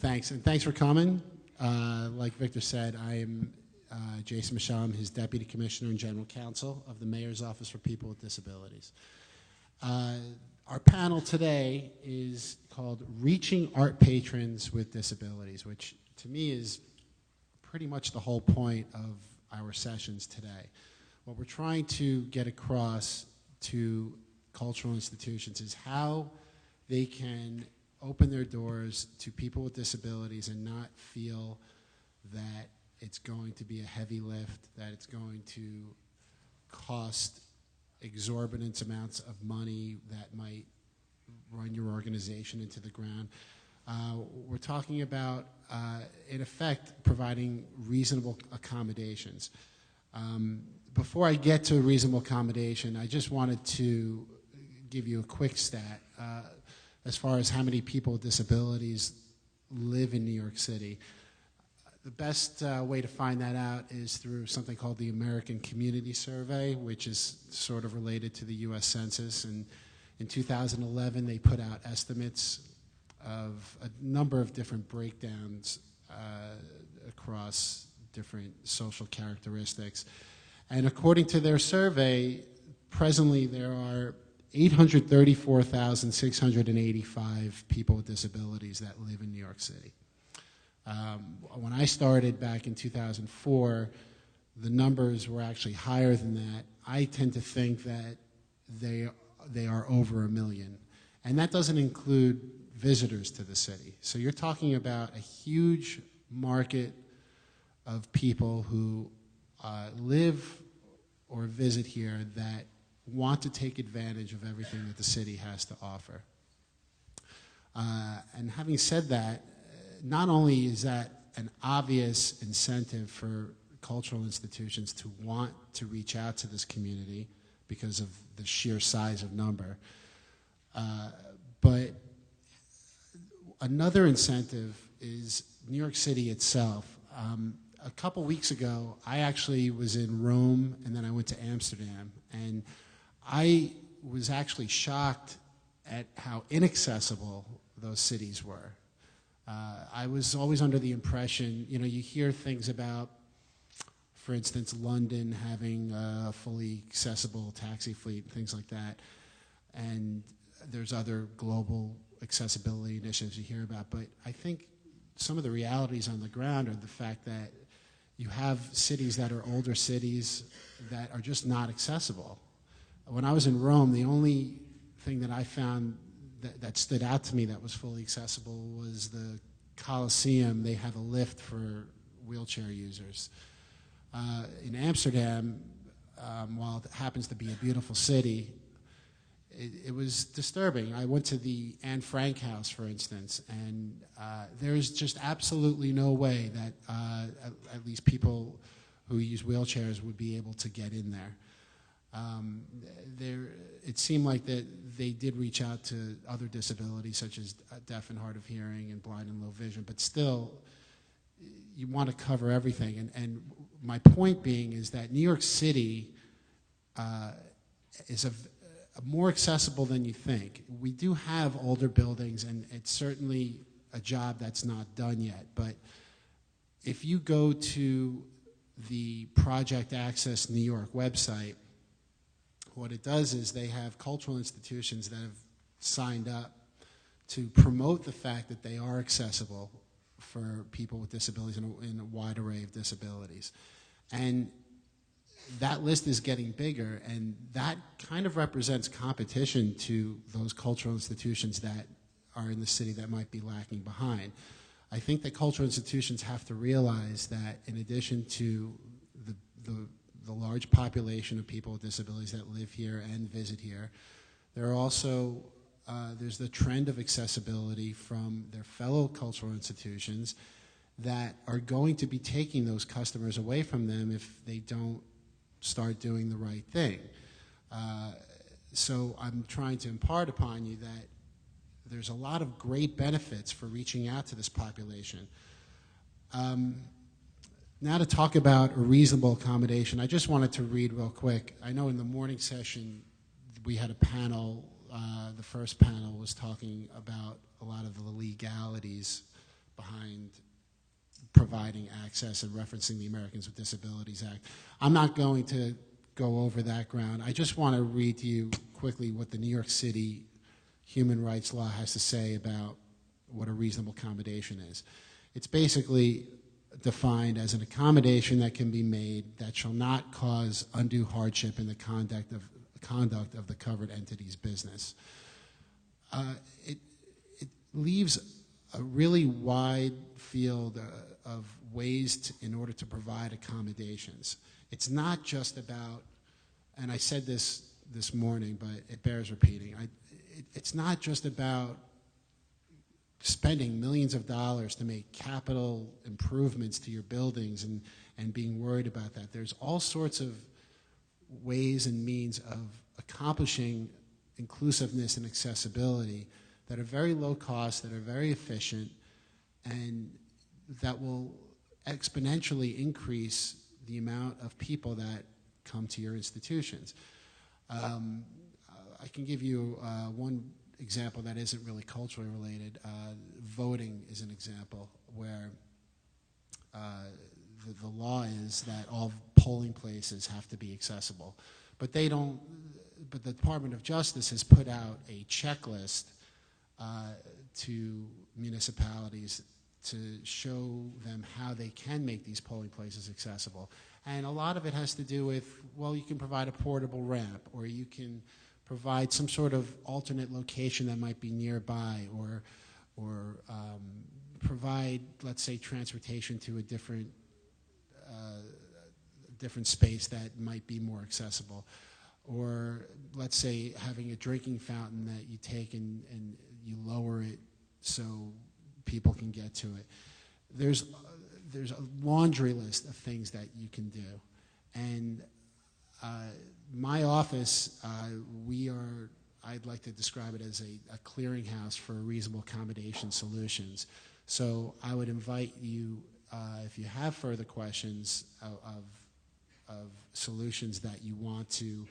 Thanks, and thanks for coming. Like Victor said, I am Jason Mischel. I'm his Deputy Commissioner and General Counsel of the Mayor's Office for People with Disabilities. Our panel today is called Reaching Art Patrons with Disabilities, which to me is pretty much the whole point of our sessions today. What we're trying to get across to cultural institutions is how they can open their doors to people with disabilities and not feel that it's going to be a heavy lift, that it's going to cost exorbitant amounts of money that might run your organization into the ground. We're talking about, in effect, providing reasonable accommodations. Before I get to reasonable accommodation, I just wanted to give you a quick stat as far as how many people with disabilities live in New York City. The best way to find that out is through something called the American Community Survey, which is sort of related to the U.S. Census. And in 2011, they put out estimates of a number of different breakdowns across different social characteristics. And according to their survey, presently there are 834,685 people with disabilities that live in New York City. When I started back in 2004, the numbers were actually higher than that. I tend to think that they are over 1 million. And that doesn't include visitors to the city. So you're talking about a huge market of people who live or visit here that want to take advantage of everything that the city has to offer. And having said that, not only is that an obvious incentive for cultural institutions to want to reach out to this community because of the sheer size of number, but another incentive is New York City itself. A couple weeks ago, I actually was in Rome and then I went to Amsterdam, and I was actually shocked at how inaccessible those cities were. I was always under the impression, you hear things about, for instance, London having a fully accessible taxi fleet and things like that, and there's other global accessibility initiatives you hear about, but I think some of the realities on the ground are the fact that you have cities that are older cities that are just not accessible. When I was in Rome, the only thing that I found that stood out to me that was fully accessible was the Colosseum. They have a lift for wheelchair users. In Amsterdam, while it happens to be a beautiful city, it was disturbing. I went to the Anne Frank house, for instance, and there's just absolutely no way that at least people who use wheelchairs would be able to get in there. It seemed like that they did reach out to other disabilities such as deaf and hard of hearing and blind and low vision, but still, you want to cover everything. And my point being is that New York City is more accessible than you think. We do have older buildings, and it's certainly a job that's not done yet. But if you go to the Project Access New York website, what it does is they have cultural institutions that have signed up to promote the fact that they are accessible for people with disabilities in a wide array of disabilities. And that list is getting bigger, and that kind of represents competition to those cultural institutions that are in the city that might be lacking behind. I think that cultural institutions have to realize that in addition to the large population of people with disabilities that live here and visit here, there are also there's the trend of accessibility from their fellow cultural institutions that are going to be taking those customers away from them if they don't start doing the right thing. So I'm trying to impart upon you that there's a lot of great benefits for reaching out to this population. Now to talk about a reasonable accommodation, I just wanted to read real quick. I know in the morning session we had a panel, the first panel was talking about a lot of the legalities behind providing access and referencing the Americans with Disabilities Act. I'm not going to go over that ground. I just want to read to you quickly what the New York City human rights law has to say about what a reasonable accommodation is. It's basically defined as an accommodation that can be made that shall not cause undue hardship in the conduct of the covered entity's business. It leaves a really wide field of ways in order to provide accommodations. It's not just about, and I said this morning, but it bears repeating, it's not just about spending millions of dollars to make capital improvements to your buildings and being worried about that. There's all sorts of ways and means of accomplishing inclusiveness and accessibility that are very low cost, that are very efficient, and that will exponentially increase the amount of people that come to your institutions. I can give you one example that isn't really culturally related. Voting is an example where the law is that all polling places have to be accessible. But they don't, but the Department of Justice has put out a checklist to municipalities to show them how they can make these polling places accessible. And a lot of it has to do with, well, you can provide a portable ramp, or you can provide some sort of alternate location that might be nearby, or provide, let's say, transportation to a different space that might be more accessible. Or let's say having a drinking fountain that you take and you lower it so people can get to it. There's a laundry list of things that you can do. And my office, I'd like to describe it as a clearinghouse for reasonable accommodation solutions. So I would invite you, if you have further questions of solutions that you want to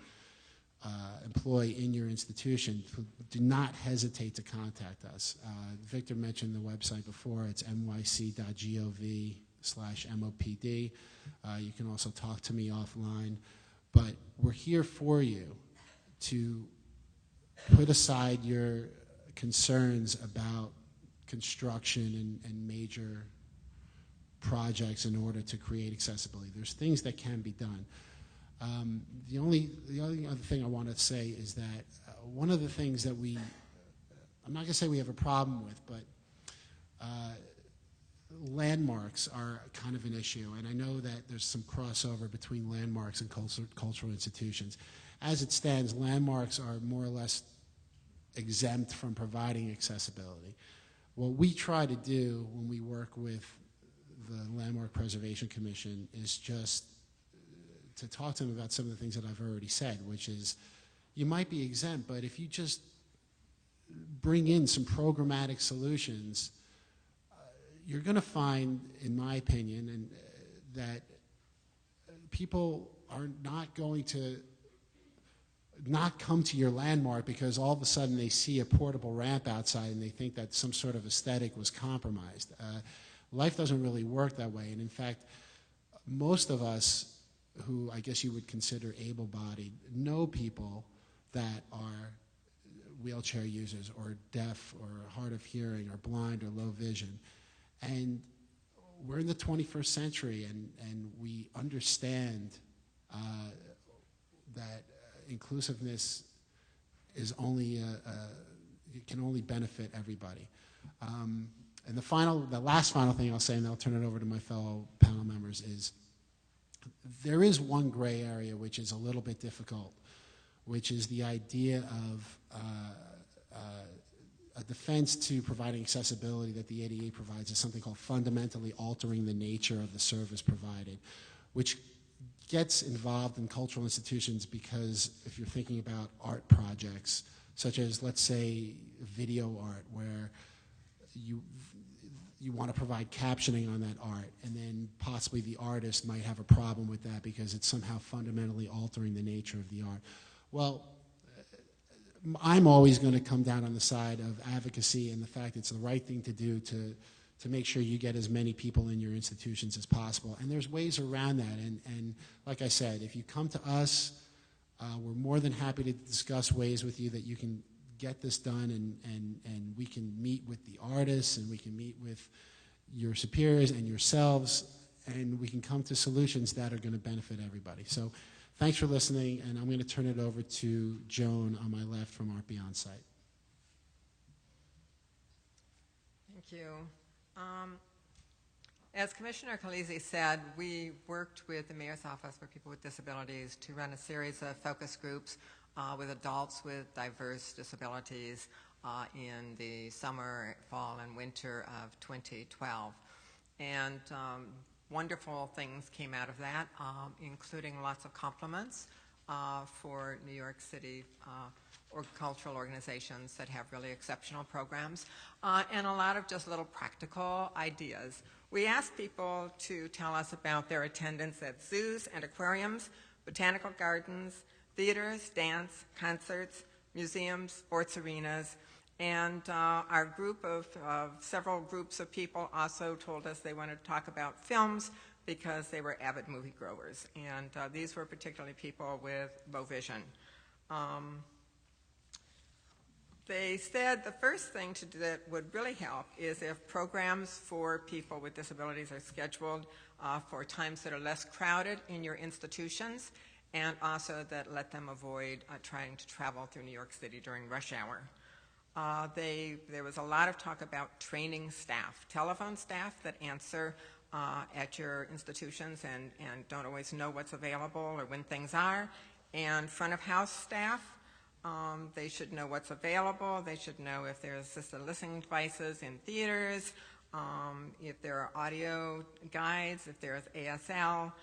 employ in your institution, do not hesitate to contact us. Victor mentioned the website before. It's nyc.gov/MOPD. You can also talk to me offline. But we're here for you to put aside your concerns about construction and major projects in order to create accessibility. There's things that can be done. The only other thing I want to say is that one of the things that I'm not going to say we have a problem with, but landmarks are kind of an issue, and I know that there's some crossover between landmarks and cultural institutions. As it stands, landmarks are more or less exempt from providing accessibility. What we try to do when we work with the Landmark Preservation Commission is just to talk to them about some of the things that I've already said, which is you might be exempt, but if you just bring in some programmatic solutions, you're going to find, in my opinion, and that people are not going to not come to your landmark because all of a sudden they see a portable ramp outside and they think that some sort of aesthetic was compromised. Life doesn't really work that way, and in fact, most of us who I guess you would consider able-bodied know people that are wheelchair users or deaf or hard of hearing or blind or low vision. And we're in the 21st century, and we understand that inclusiveness is only it can only benefit everybody. And the last final thing I'll say, and I'll turn it over to my fellow panel members, is there is one gray area which is a little bit difficult, which is the idea of a defense to providing accessibility that the ADA provides is something called fundamentally altering the nature of the service provided, which gets involved in cultural institutions because if you're thinking about art projects, such as, let's say, video art, where you want to provide captioning on that art, and then possibly the artist might have a problem with that because it's somehow fundamentally altering the nature of the art. Well, I'm always going to come down on the side of advocacy and the fact it's the right thing to do to to make sure you get as many people in your institutions as possible. And there's ways around that. And like I said, if you come to us, we're more than happy to discuss ways with you that you can get this done, and we can meet with the artists, and we can meet with your superiors and yourselves, and we can come to solutions that are going to benefit everybody. So thanks for listening, and I'm going to turn it over to Joan on my left from Art Beyond site. Thank you. As Commissioner Khaleesi said, we worked with the Mayor's Office for People with Disabilities to run a series of focus groups with adults with diverse disabilities in the summer, fall, and winter of 2012. And wonderful things came out of that, including lots of compliments for New York City or cultural organizations that have really exceptional programs, and a lot of just little practical ideas. We asked people to tell us about their attendance at zoos and aquariums, botanical gardens, theaters, dance, concerts, museums, sports arenas, and our group of several groups of people also told us they wanted to talk about films because they were avid movie goers, and these were particularly people with low vision. They said the first thing to do that would really help is if programs for people with disabilities are scheduled for times that are less crowded in your institutions, and also that let them avoid trying to travel through New York City during rush hour. There was a lot of talk about training staff, telephone staff that answer at your institutions and don't always know what's available or when things are, and front of house staff. They should know what's available. They should know if there's assisted listening devices in theaters, if there are audio guides, if there's ASL.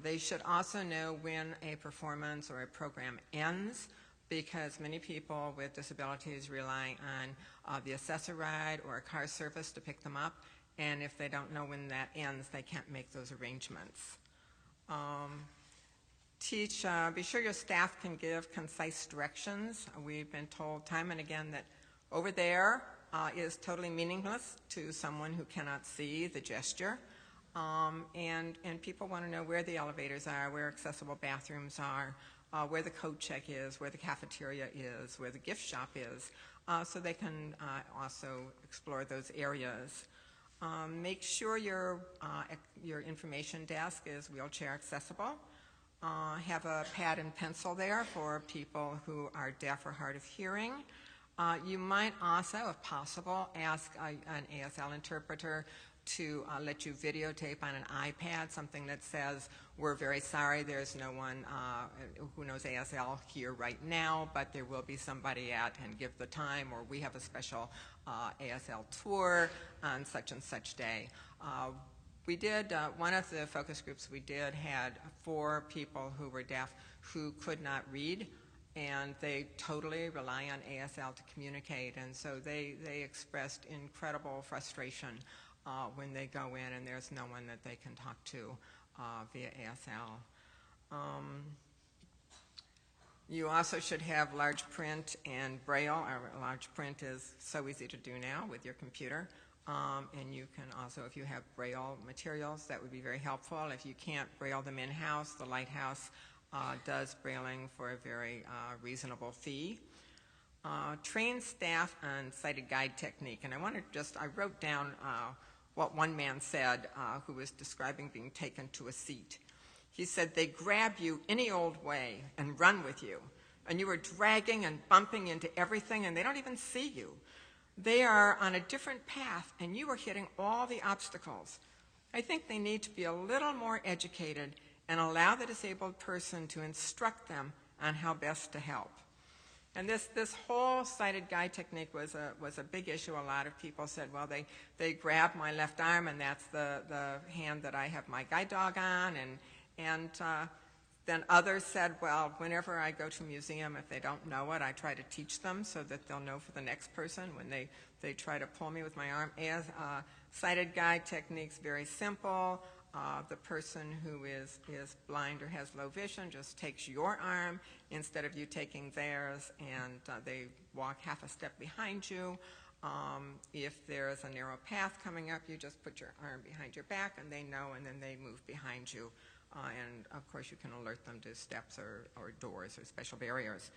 They should also know when a performance or a program ends, because many people with disabilities rely on the assessor ride or a car service to pick them up, and if they don't know when that ends, they can't make those arrangements. Be sure your staff can give concise directions. We've been told time and again that over there is totally meaningless to someone who cannot see the gesture. And people want to know where the elevators are, where accessible bathrooms are, where the coat check is, where the cafeteria is, where the gift shop is, so they can also explore those areas. Make sure your information desk is wheelchair accessible. Have a pad and pencil there for people who are deaf or hard of hearing. You might also, if possible, ask an ASL interpreter to let you videotape on an iPad something that says, "We're very sorry, there's no one who knows ASL here right now, but there will be somebody at," and give the time, or we have a special ASL tour on such and such day. We did, one of the focus groups we did had 4 people who were deaf who could not read, and they totally rely on ASL to communicate, and so they expressed incredible frustration when they go in and there's no one that they can talk to via ASL. You also should have large print and Braille. Large print is so easy to do now with your computer. And you can also, if you have Braille materials, that would be very helpful. If you can't Braille them in-house, the Lighthouse does Brailing for a very reasonable fee. Train staff on sighted guide technique. And I wrote down what one man said who was describing being taken to a seat. He said, "They grab you any old way and run with you. And you are dragging and bumping into everything, and they don't even see you. They are on a different path, and you are hitting all the obstacles. I think they need to be a little more educated and allow the disabled person to instruct them on how best to help." And this whole sighted guide technique was a big issue. A lot of people said, well, they grab my left arm, and that's the hand that I have my guide dog on, and then others said, well, whenever I go to a museum, if they don't know it, I try to teach them so that they'll know for the next person when they try to pull me with my arm. Sighted guide technique's very simple. The person who is blind or has low vision just takes your arm instead of you taking theirs, and they walk half a step behind you. If there's a narrow path coming up, you just put your arm behind your back and they know, and then they move behind you. And of course you can alert them to steps or doors or special barriers.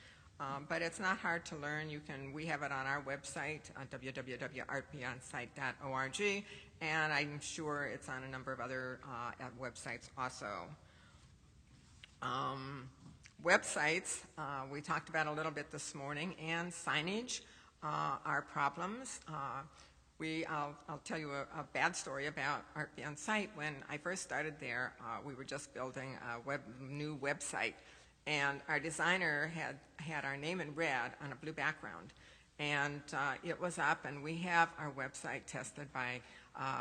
But it's not hard to learn. We have it on our website, www.artbeyonsight.org, and I'm sure it's on a number of other websites also. Websites, we talked about a little bit this morning, and signage are problems. I'll tell you a bad story about Art Beyond Sight. When I first started there, we were just building a new website, and our designer had our name in red on a blue background. And it was up, and we have our website tested by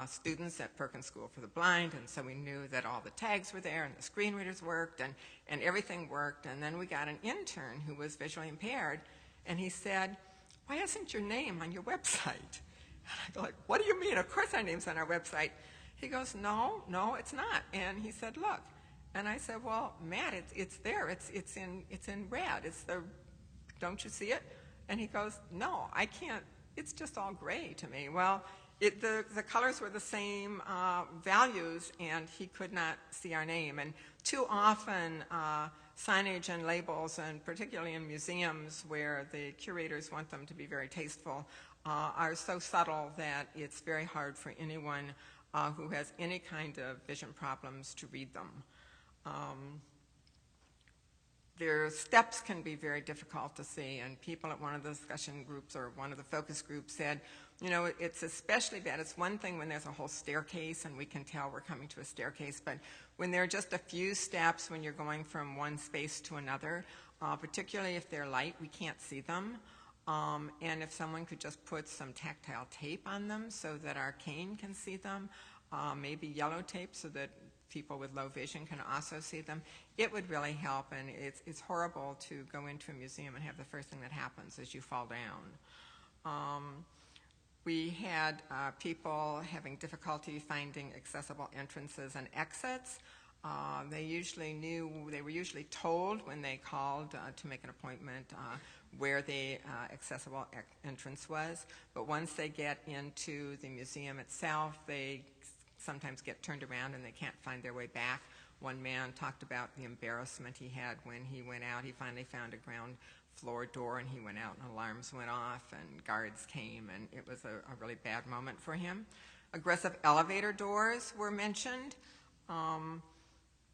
students at Perkins School for the Blind, and so we knew that all the tags were there and the screen readers worked and everything worked. And then we got an intern who was visually impaired, and he said, "Why isn't your name on your website?" I go like, "What do you mean? Of course our name's on our website." He goes, no, it's not. And he said, "Look." And I said, "Well, Matt, it's there. It's in red. Don't you see it?" And he goes, "No, I can't. It's just all gray to me." Well, the colors were the same values, and he could not see our name. And too often, signage and labels, and particularly in museums where the curators want them to be very tasteful, are so subtle that it's very hard for anyone who has any kind of vision problems to read them. Their steps can be very difficult to see, and people at one of the discussion groups or one of the focus groups said, it's especially bad. It's one thing when there's a whole staircase and we can tell we're coming to a staircase, but when there are just a few steps when you're going from one space to another, particularly if they're light, we can't see them. And if someone could just put some tactile tape on them so that our cane can see them, maybe yellow tape so that people with low vision can also see them, it would really help. And it's horrible to go into a museum and have the first thing that happens is you fall down. We had people having difficulty finding accessible entrances and exits. They were usually told when they called to make an appointment where the accessible entrance was. But once they get into the museum itself, they sometimes get turned around and they can't find their way back. One man talked about the embarrassment he had when he went out. He finally found a ground floor door, and he went out and alarms went off and guards came, and it was a really bad moment for him. Aggressive elevator doors were mentioned.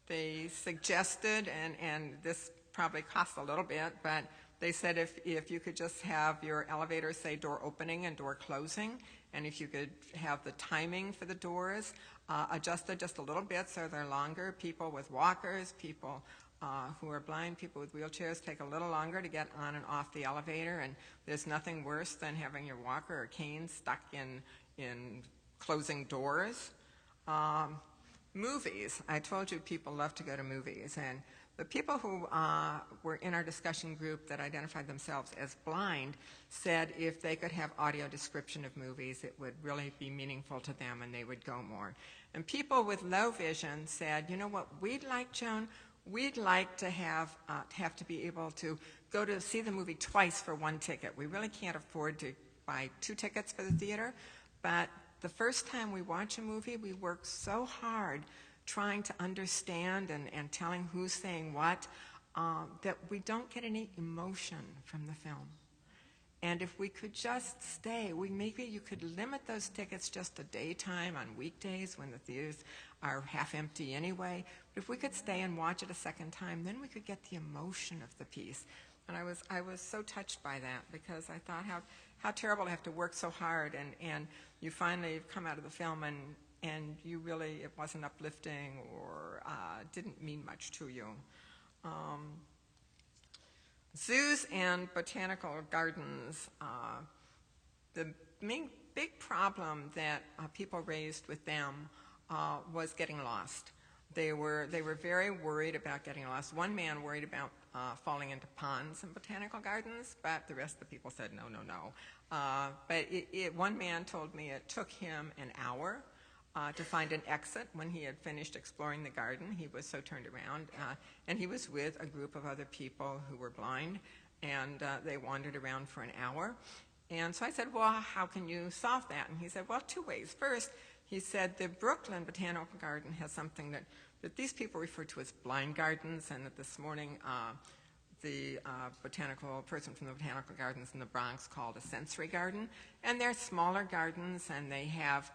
They suggested, and this probably costs a little bit, but they said if you could just have your elevator say door opening and door closing, and if you could have the timing for the doors adjusted just a little bit so they're longer. People with walkers, people who are blind, people with wheelchairs take a little longer to get on and off the elevator, and there's nothing worse than having your walker or cane stuck in closing doors. Movies. I told you people love to go to movies, and the people who were in our discussion group that identified themselves as blind said if they could have audio description of movies, it would really be meaningful to them and they would go more. And people with low vision said, "You know what we'd like, Joan? We'd like to have to be able to go to see the movie twice for one ticket. We really can't afford to buy 2 tickets for the theater, but the first time we watch a movie, we work so hard trying to understand and telling who's saying what, that we don't get any emotion from the film. And if we could just stay, maybe you could limit those tickets just to daytime on weekdays when the theaters are half empty anyway. But if we could stay and watch it a second time, then we could get the emotion of the piece." And I was so touched by that, because I thought how terrible to have to work so hard, and you finally come out of the film and you really, it wasn't uplifting or didn't mean much to you. Zoos and botanical gardens. The main big problem that people raised with them was getting lost. They were very worried about getting lost. One man worried about falling into ponds in botanical gardens, but the rest of the people said no. But one man told me it took him an hour to find an exit when he had finished exploring the garden. He was so turned around, and he was with a group of other people who were blind, and they wandered around for an hour. And so I said, well, how can you solve that? And he said, well, two ways. First, he said the Brooklyn Botanical Garden has something that these people refer to as blind gardens, and that this morning the botanical person from the Botanical Gardens in the Bronx called a sensory garden. And they're smaller gardens, and they have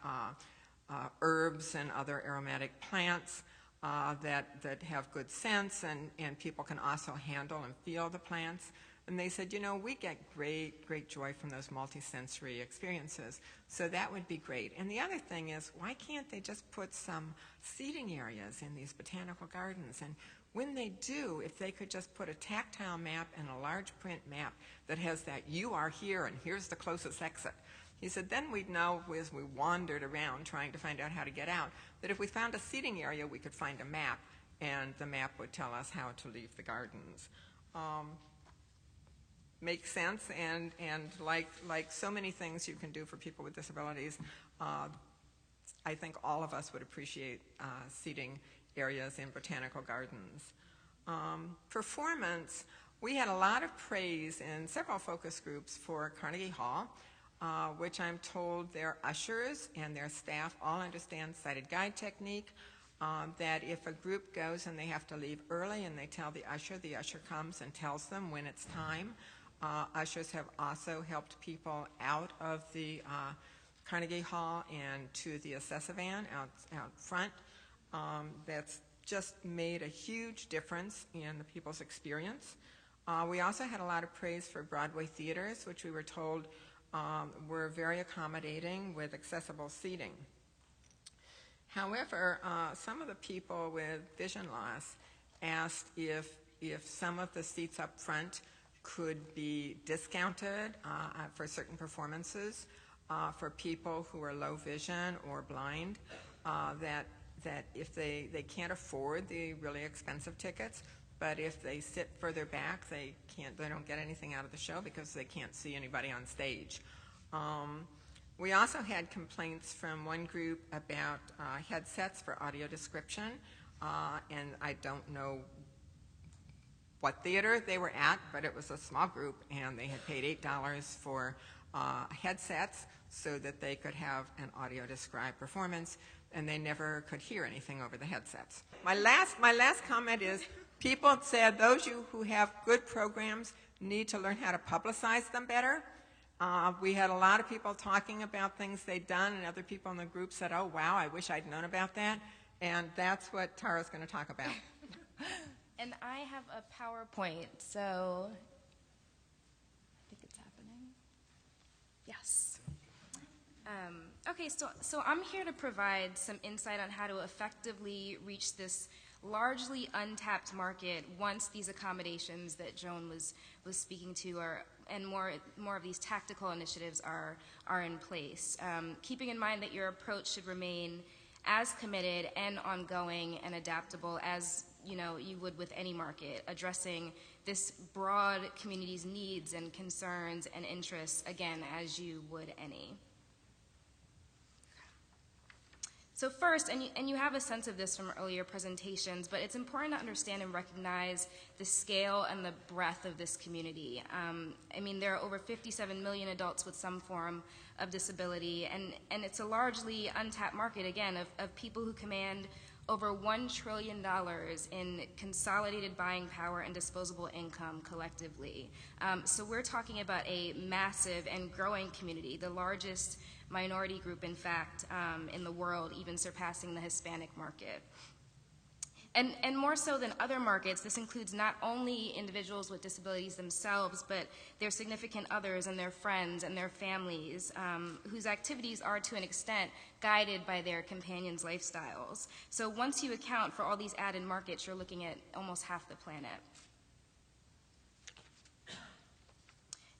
herbs and other aromatic plants that have good scents, and people can also handle and feel the plants. And they said, you know, we get great joy from those multisensory experiences, so that would be great. And the other thing is, why can't they just put some seating areas in these botanical gardens? And when they do, if they could just put a tactile map and a large print map that has that you are here and here's the closest exit. He said, then we'd know as we wandered around trying to find out how to get out, that if we found a seating area, we could find a map, and the map would tell us how to leave the gardens. Makes sense, and like so many things you can do for people with disabilities, I think all of us would appreciate seating areas in botanical gardens. Performance, we had a lot of praise in several focus groups for Carnegie Hall, which I'm told their ushers and their staff all understand sighted guide technique, that if a group goes and they have to leave early and they tell the usher comes and tells them when it's time. Ushers have also helped people out of the Carnegie Hall and to the Assessavan out front. That's just made a huge difference in the people's experience. We also had a lot of praise for Broadway theaters, which we were told were very accommodating with accessible seating. However, some of the people with vision loss asked if some of the seats up front could be discounted for certain performances for people who are low vision or blind, that if they can't afford the really expensive tickets, but if they sit further back, they don't get anything out of the show because they can't see anybody on stage. We also had complaints from one group about headsets for audio description, and I don't know what theater they were at, but it was a small group, and they had paid $8 for headsets so that they could have an audio described performance, and they never could hear anything over the headsets. My last comment is, people said those of you who have good programs need to learn how to publicize them better. We had a lot of people talking about things they'd done, and other people in the group said, oh wow, I wish I'd known about that, and that's what Tahra's going to talk about. And I have a PowerPoint, so I think it's happening. Yes. Okay, so I'm here to provide some insight on how to effectively reach this largely untapped market once these accommodations that Joan was speaking to and more of these tactical initiatives are in place. Keeping in mind that your approach should remain as committed and ongoing and adaptable as you would with any market, addressing this broad community's needs and concerns and interests, again, as you would any. So first, and you have a sense of this from earlier presentations, but it's important to understand and recognize the scale and the breadth of this community. I mean, there are over 57 million adults with some form of disability, and it's a largely untapped market, again, of people who command over $1 trillion in consolidated buying power and disposable income collectively. So we're talking about a massive and growing community, the largest minority group, in fact, in the world, even surpassing the Hispanic market. And more so than other markets, this includes not only individuals with disabilities themselves, but their significant others and their friends and their families, whose activities are to an extent guided by their companions' lifestyles. So once you account for all these added markets, you're looking at almost half the planet.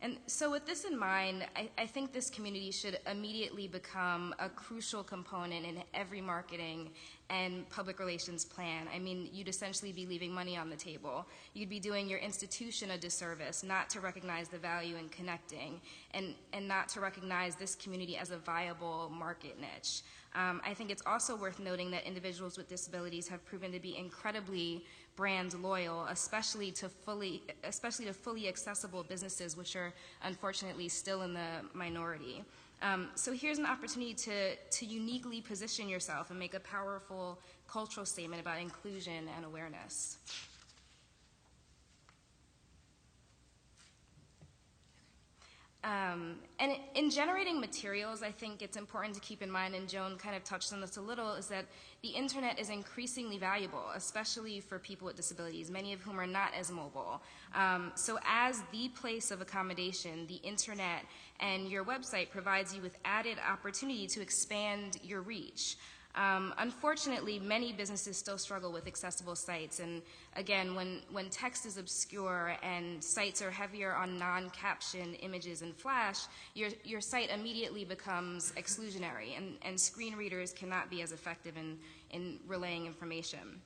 And so with this in mind, I think this community should immediately become a crucial component in every marketing and public relations plan. I mean, you'd essentially be leaving money on the table. You'd be doing your institution a disservice not to recognize the value in connecting and not to recognize this community as a viable market niche. I think it's also worth noting that individuals with disabilities have proven to be incredibly brand loyal, especially to fully accessible businesses, which are unfortunately still in the minority. So here's an opportunity to uniquely position yourself and make a powerful cultural statement about inclusion and awareness. And in generating materials, I think it's important to keep in mind, and Joan kind of touched on this a little, is that the internet is increasingly valuable, especially for people with disabilities, many of whom are not as mobile. So as the place of accommodation, the internet and your website provides you with added opportunity to expand your reach. Unfortunately, many businesses still struggle with accessible sites, and again, when text is obscure and sites are heavier on non-caption images and Flash, your site immediately becomes exclusionary, and screen readers cannot be as effective in relaying information.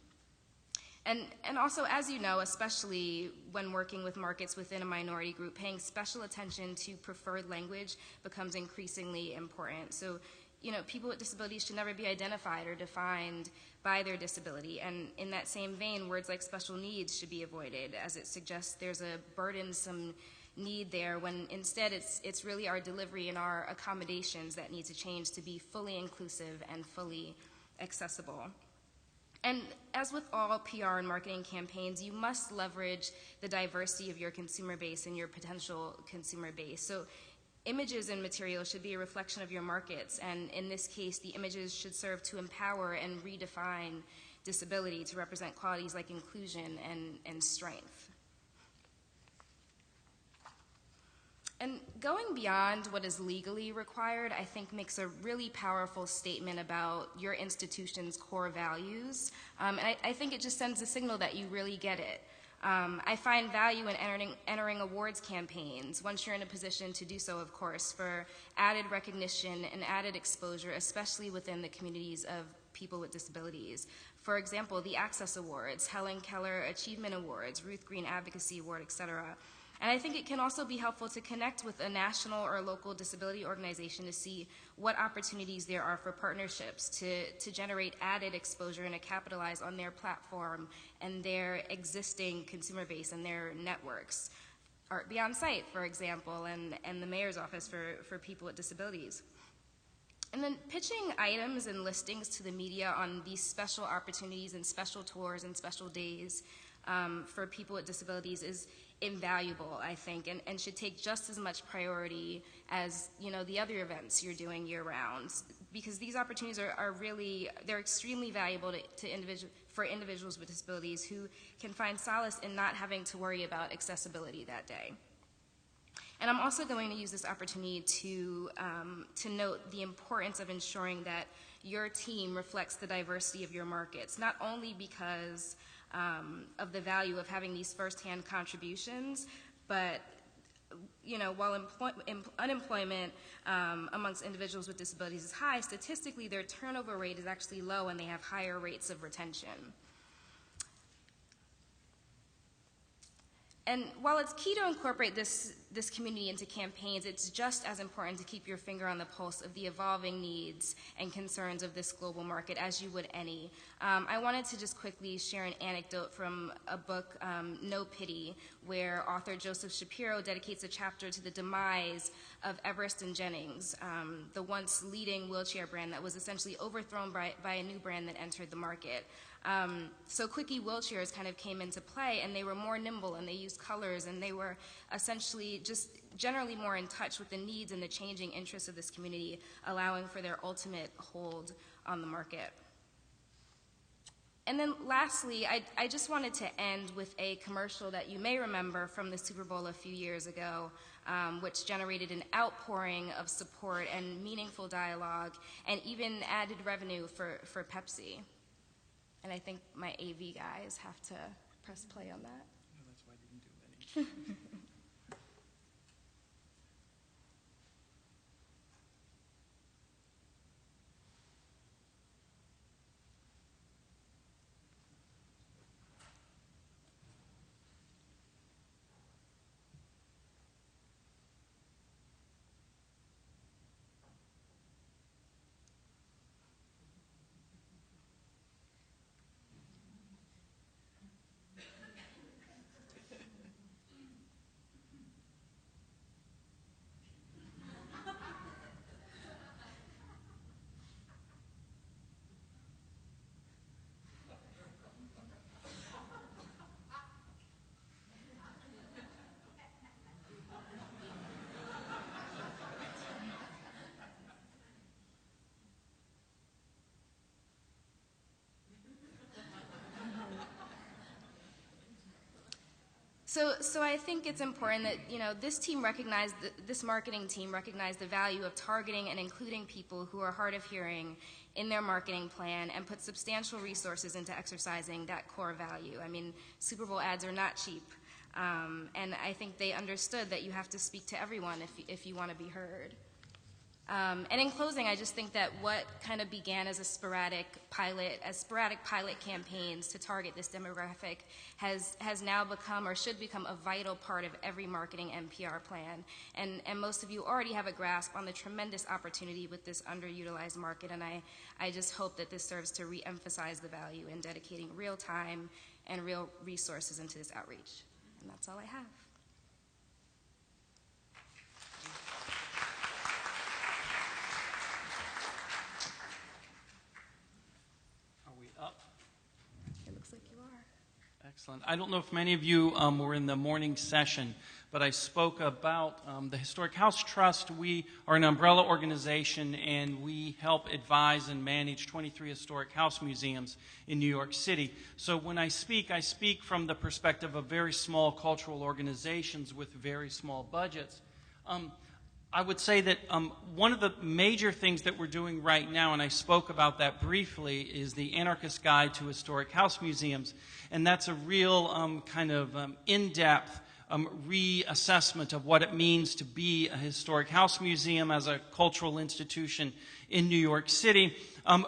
And also, as you know, especially when working with markets within a minority group, paying special attention to preferred language becomes increasingly important. So, you know, people with disabilities should never be identified or defined by their disability. And in that same vein, words like special needs should be avoided, as it suggests there's a burdensome need there, when instead it's really our delivery and our accommodations that need to change to be fully inclusive and fully accessible. And as with all PR and marketing campaigns, you must leverage the diversity of your consumer base and your potential consumer base. So images and materials should be a reflection of your markets, and in this case, the images should serve to empower and redefine disability to represent qualities like inclusion and strength. And going beyond what is legally required, I think, makes a really powerful statement about your institution's core values. And I think it just sends a signal that you really get it. I find value in entering awards campaigns, once you're in a position to do so, of course, for added recognition and added exposure, especially within the communities of people with disabilities. For example, the Access Awards, Helen Keller Achievement Awards, Ruth Green Advocacy Award, etc. And I think it can also be helpful to connect with a national or local disability organization to see what opportunities there are for partnerships to generate added exposure and to capitalize on their platform and their existing consumer base and their networks. Art Beyond Sight, for example, and the Mayor's Office for People with Disabilities. And then pitching items and listings to the media on these special opportunities and special tours and special days for people with disabilities is invaluable, I think, and should take just as much priority as, you know, the other events you're doing year-round, because these opportunities are really, they're extremely valuable for individuals with disabilities who can find solace in not having to worry about accessibility that day. And I'm also going to use this opportunity to note the importance of ensuring that your team reflects the diversity of your markets, not only because of the value of having these firsthand contributions, but, you know, while unemployment amongst individuals with disabilities is high, statistically their turnover rate is actually low and they have higher rates of retention. And while it's key to incorporate this community into campaigns, it's just as important to keep your finger on the pulse of the evolving needs and concerns of this global market as you would any. I wanted to just quickly share an anecdote from a book, No Pity, where author Joseph Shapiro dedicates a chapter to the demise of Everest and Jennings, the once leading wheelchair brand that was essentially overthrown by a new brand that entered the market. So quickie wheelchairs kind of came into play, and they were more nimble, and they used colors, and they were essentially just generally more in touch with the needs and the changing interests of this community, allowing for their ultimate hold on the market. And then lastly, I just wanted to end with a commercial that you may remember from the Super Bowl a few years ago, which generated an outpouring of support and meaningful dialogue, and even added revenue for Pepsi. And I think my AV guys have to press play on that. No, that's why I didn't do any. So I think it's important that, this marketing team recognized the value of targeting and including people who are hard of hearing in their marketing plan and put substantial resources into exercising that core value. I mean, Super Bowl ads are not cheap. And I think they understood that you have to speak to everyone if you want to be heard. And in closing, I just think that what kind of began as sporadic pilot campaigns to target this demographic has now become or should become a vital part of every marketing NPR plan. And most of you already have a grasp on the tremendous opportunity with this underutilized market, and I just hope that this serves to reemphasize the value in dedicating real time and real resources into this outreach. And that's all I have. Excellent. I don't know if many of you were in the morning session, but I spoke about the Historic House Trust. We are an umbrella organization, and we help advise and manage 23 historic house museums in New York City. So when I speak from the perspective of very small cultural organizations with very small budgets. I would say that one of the major things that we're doing right now, and I spoke about that briefly, is the Anarchist Guide to Historic House Museums. And that's a real in-depth reassessment of what it means to be a historic house museum as a cultural institution in New York City,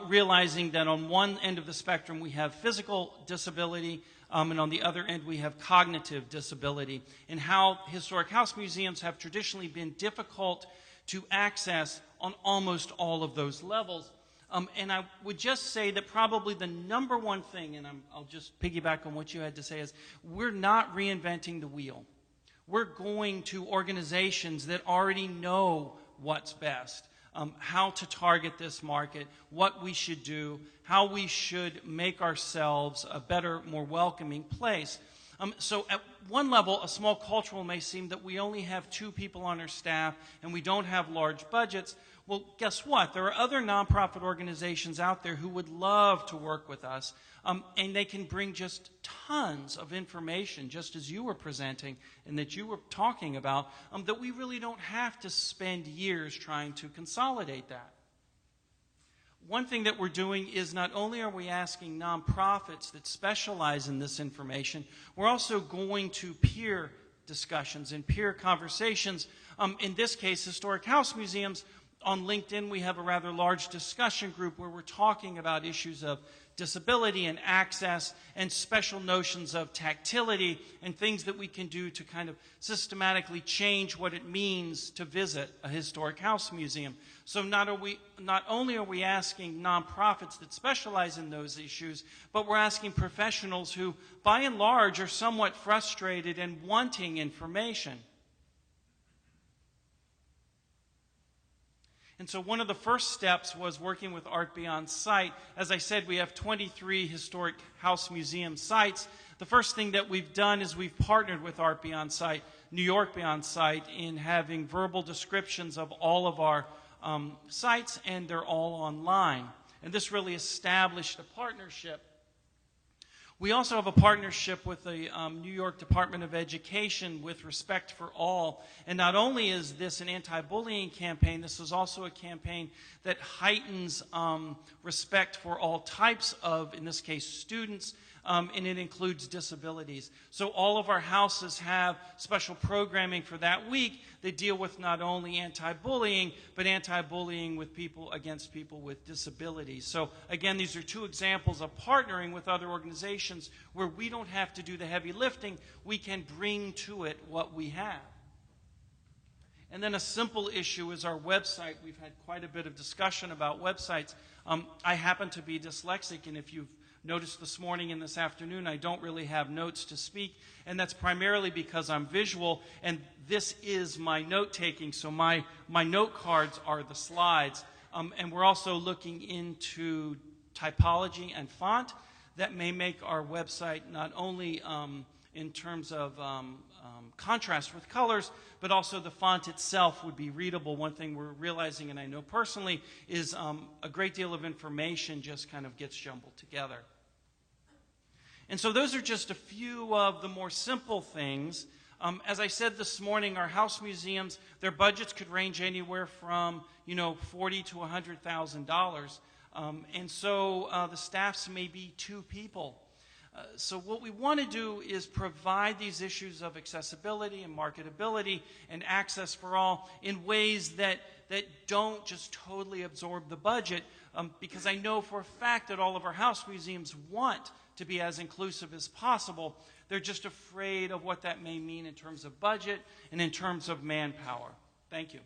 realizing that on one end of the spectrum we have physical disability, and on the other end we have cognitive disability, and how historic house museums have traditionally been difficult to access on almost all of those levels. And I would just say that probably the number one thing, and I'll just piggyback on what you had to say, is we're not reinventing the wheel. We're going to organizations that already know what's best. How to target this market, what we should do, how we should make ourselves a better, more welcoming place. So at one level, a small cultural may seem that we only have 2 people on our staff and we don't have large budgets. Well, guess what? There are other nonprofit organizations out there who would love to work with us, and they can bring just tons of information, just as you were presenting and that you were talking about, that we really don't have to spend years trying to consolidate that. One thing that we're doing is not only are we asking nonprofits that specialize in this information, we're also going to peer discussions and peer conversations. In this case, historic house museums. On LinkedIn, we have a rather large discussion group where we're talking about issues of disability and access and special notions of tactility and things that we can do to kind of systematically change what it means to visit a historic house museum. So not only are we asking nonprofits that specialize in those issues, but we're asking professionals who, by and large, are somewhat frustrated and wanting information. And so one of the first steps was working with Art Beyond Sight. As I said, we have 23 historic house museum sites. The first thing that we've done is we've partnered with Art Beyond Sight, New York Beyond Sight, in having verbal descriptions of all of our sites, and they're all online. And this really established a partnership. We also have a partnership with the New York Department of Education with Respect for All. And not only is this an anti-bullying campaign, this is also a campaign that heightens respect for all types of, in this case, students, and it includes disabilities. So all of our houses have special programming for that week that deal with not only anti-bullying, but anti-bullying with people against people with disabilities. So again, these are 2 examples of partnering with other organizations where we don't have to do the heavy lifting. We can bring to it what we have. And then a simple issue is our website. We've had quite a bit of discussion about websites. I happen to be dyslexic, and if you've noticed this morning and this afternoon, I don't really have notes to speak, and that's primarily because I'm visual, and this is my note-taking, so my note cards are the slides. And we're also looking into typology and font that may make our website not only in terms of contrast with colors, but also the font itself would be readable. One thing we're realizing, and I know personally, is a great deal of information just kind of gets jumbled together. And so those are just a few of the more simple things. As I said this morning, our house museums, their budgets could range anywhere from, $40,000 to $100,000. And so the staffs may be 2 people. So what we want to do is provide these issues of accessibility and marketability and access for all in ways that don't just totally absorb the budget, because I know for a fact that all of our house museums want to be as inclusive as possible. They're just afraid of what that may mean in terms of budget and in terms of manpower. Thank you.